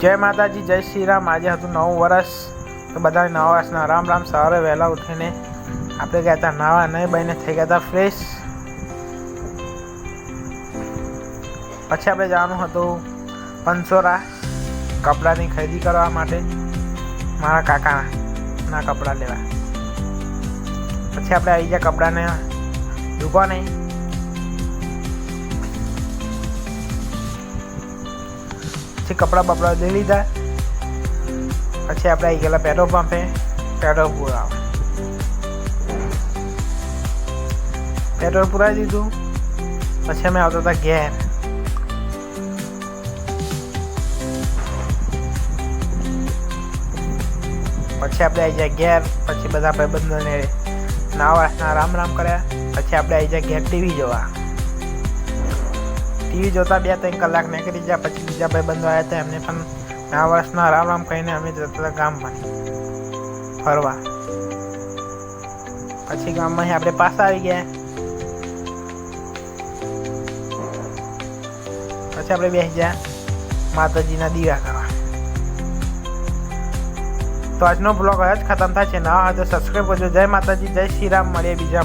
જય માતાજી, જય શ્રી રામ। આજે હતું નવું વર્ષ, તો બધાને નવા વર્ષના રામ રામ। સવારે વહેલા ઉઠીને આપણે ગયા હતા નાવા, નહીં બહીને થઈ ગયા હતા ફ્રેશ। પછી આપણે જવાનું હતું પંચોરા કપડાની ખરીદી કરવા માટે, મારા કાકાના કપડાં લેવા। પછી આપણે આવી ગયા કપડાને દુકાને। પછી કપડાં બપડા લઈ લીધા। પછી આપણે આવી ગયેલા પેટ્રોલ પંપે પેટ્રોલ પુરાવા। પેટ્રોલ પુરાવી દીધું। પછી અમે આવતા હતા ઘેર। પછી આપણે આવી જાય ઘેર। પછી બધા ભાઈબંધોને નવા રામ રામ કર્યા। પછી આપણે આવી જાય ઘેર ટીવી જોવા। ટીવી જોતા 2-3 કલાક નીકળી ગયા। પછી બીજા ભાઈબંધો આવ્યા હતા, એમને પણ નવા વર્ષના રામ રામ કહીને અમે જતા હતા ગામમાં ફરવા। પછી ગામમાં આપણે પાછા આવી ગયા। પછી આપણે બેસી ગયા માતાજીના દીવા કરવા। તો આજનો બ્લોગ હવે જ ખતમ થાય છે। નવા હોય તો સબસ્ક્રાઈબ કરજો। જય માતાજી, જય શ્રી રામ। મળીએ બીજા